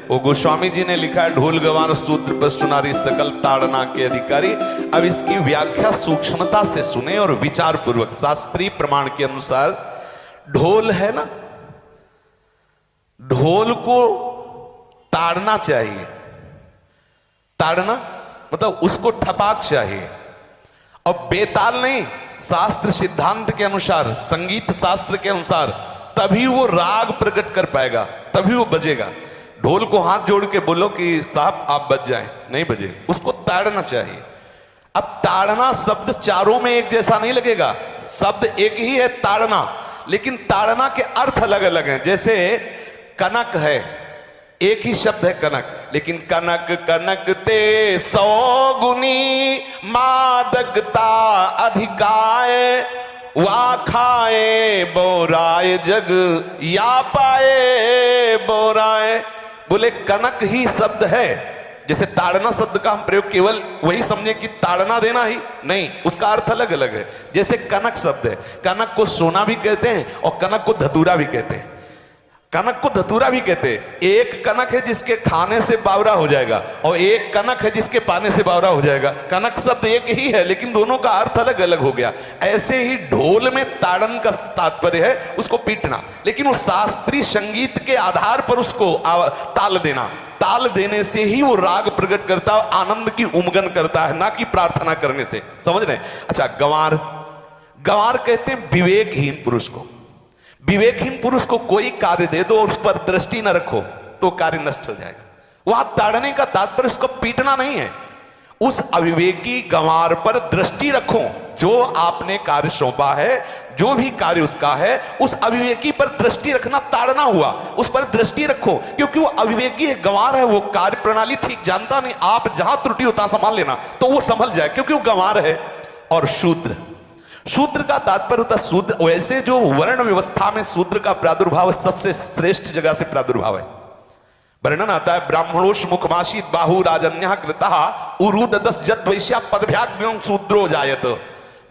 वो गोस्वामी जी ने लिखा है, ढोल गवार शूद्र पशु नारी सकल ताड़ना के अधिकारी। अब इसकी व्याख्या सूक्ष्मता से सुने और विचार पूर्वक। शास्त्रीय प्रमाण के अनुसार ढोल है ना, ढोल को ताड़ना चाहिए। ताड़ना मतलब उसको ठपाक चाहिए, और बेताल नहीं। शास्त्र सिद्धांत के अनुसार, संगीत शास्त्र के अनुसार तभी वो राग प्रकट कर पाएगा, तभी वो बजेगा। ढोल को हाथ जोड़ के बोलो कि साहब आप बज जाएं, नहीं बजे, उसको ताड़ना चाहिए। अब ताड़ना शब्द चारों में एक जैसा नहीं लगेगा, शब्द एक ही है ताड़ना, लेकिन ताड़ना के अर्थ अलग अलग हैं। जैसे कनक है, एक ही शब्द है कनक, लेकिन कनक कनक ते 100 गुनी मादकता अधिकाय, वा खाए बोराए जग या पाए बोराए। बोले कनक ही शब्द है। जैसे ताड़ना शब्द का हम प्रयोग केवल वही समझे कि ताड़ना देना ही नहीं, उसका अर्थ अलग अलग है। जैसे कनक शब्द है, कनक को सोना भी कहते हैं और कनक को धतूरा भी कहते हैं। कनक को धतूरा भी कहते हैं। एक कनक है जिसके खाने से बावरा हो जाएगा, और एक कनक है जिसके पाने से बावरा हो जाएगा। कनक शब्द एक ही है, लेकिन दोनों का अर्थ अलग अलग हो गया। ऐसे ही ढोल में ताड़न का तात्पर्य है उसको पीटना, लेकिन वो शास्त्रीय संगीत के आधार पर उसको ताल देना। ताल देने से ही वो राग प्रकट करता है, आनंद की उमगन करता है, ना कि प्रार्थना करने से। समझ रहे? अच्छा, गंवार, गंवार कहते हैं विवेकहीन पुरुष को। विवेकहीन पुरुष को कोई कार्य दे दो और उस पर दृष्टि न रखो तो कार्य नष्ट हो जाएगा। वहां ताड़ने का तात्पर्य उसको पीटना नहीं है, उस अविवेकी गंवार पर दृष्टि रखो। जो आपने कार्य सौंपा है, जो भी कार्य उसका है, उस अविवेकी पर दृष्टि रखना ताड़ना हुआ। उस पर दृष्टि रखो, क्योंकि वो अविवेकी है, गंवार है, वो कार्य प्रणाली ठीक जानता नहीं। आप जहां त्रुटि होता संभाल लेना तो वो संभल जाए, क्योंकि वो गंवार है। और शूद्र, शूद्र का तात्पर्य होता है शूद्र। वैसे जो वर्ण व्यवस्था में शूद्र का प्रादुर्भाव सबसे श्रेष्ठ जगह से प्रादुर्भाव है। वर्णन आता है, ब्राह्मणोष मुखमाशीत बाहु राजन्यः कृतः उरुददस जत वैश्या पदभ्याग्म्यं शूद्रो जायत।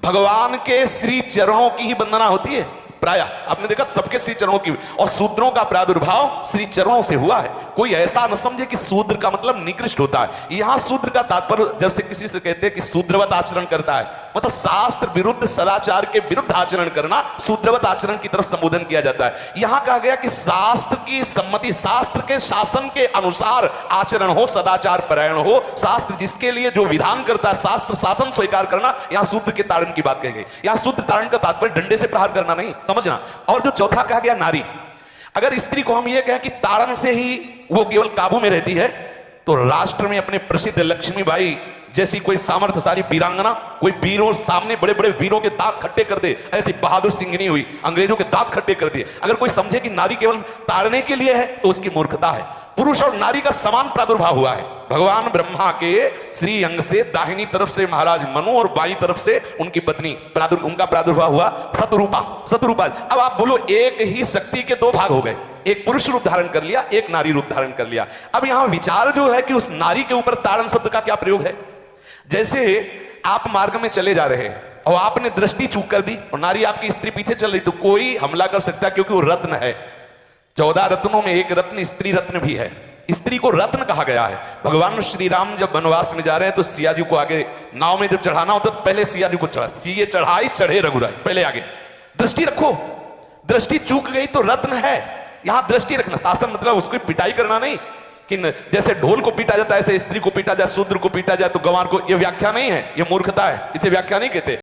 भगवान के श्री चरणों की ही वंदना होती है प्राय। आपने देखा सबके श्री चरणों की, और शूद्रों का प्रादुर्भाव श्री चरणों से हुआ है। कोई ऐसा न समझे कि शूद्र का मतलब निकृष्ट होता है। यहां शूद्र का तात्पर्य, जब से किसी से कहते हैं कि शूद्रवत आचरण करता है, मतलब शास्त्र विरुद्ध, सदाचार के विरुद्ध आचरण करना, शूद्रवत आचरण की तरफ संबोधन किया जाता है। यहां कहा गया कि शास्त्र की सम्मति, शास्त्र के शासन के अनुसार आचरण हो, सदाचार परायण हो। शास्त्र जिसके लिए जो विधान करता है, शास्त्र शासन स्वीकार करना, यहां शूद्र के ताड़न की बात कही गई। यहां शूद्र ताड़न का तात्पर्य डंडे से प्रहार करना नहीं, समझना। और जो चौथा कहा गया नारी, अगर स्त्री को हम ये कहें कि ताड़न से ही वो केवल काबू में रहती है, तो राष्ट्र में अपने प्रसिद्ध लक्ष्मीबाई जैसी कोई सामर्थ्यशाली वीरांगना, कोई वीरों सामने बड़े बड़े वीरों के दांत खट्टे कर दे, ऐसी बहादुर सिंघनी हुई, अंग्रेजों के दांत खट्टे कर दिए। अगर कोई समझे कि नारी केवल ताड़ने के लिए है तो उसकी मूर्खता है। पुरुष और नारी का समान प्रादुर्भाव हुआ है। भगवान ब्रह्मा के श्री अंग से दाहिनी तरफ से महाराज मनु और बाईं तरफ से उनकी पत्नी उनका प्रादुर्भाव हुआ सतरूपा। सतरूपा, अब आप बोलो, एक ही शक्ति के दो भाग हो गए, एक पुरुष रूप धारण कर लिया, एक नारी रूप धारण कर लिया। अब यहां विचार जो है कि उस नारी के ऊपर ताड़न शब्द का क्या प्रयोग है। जैसे आप मार्ग में चले जा रहे हैं और आपने दृष्टि चूक कर दी और नारी आपकी स्त्री पीछे चल रही, तो कोई हमला कर सकता है, क्योंकि वो रत्न है। 14 रत्नों में एक रत्न स्त्री रत्न भी है। स्त्री को रत्न कहा गया है। भगवान श्री राम जब वनवास में जा रहे हैं तो सिया जी को आगे नाव में जब चढ़ाना होता तो पहले सिया जी को चढ़ा, सीए चढ़ाई चढ़े रघुराई, पहले आगे। दृष्टि रखो, दृष्टि चूक गई तो रत्न है। यहां दृष्टि रखना, शासन मतलब उसको पिटाई करना नहीं कि जैसे ढोल को पीटा जाता है ऐसे स्त्री को पीटा जाए, शूद्र को पीटा जाए तो गंवार को, यह व्याख्या नहीं है, यह मूर्खता है, इसे व्याख्या नहीं कहते।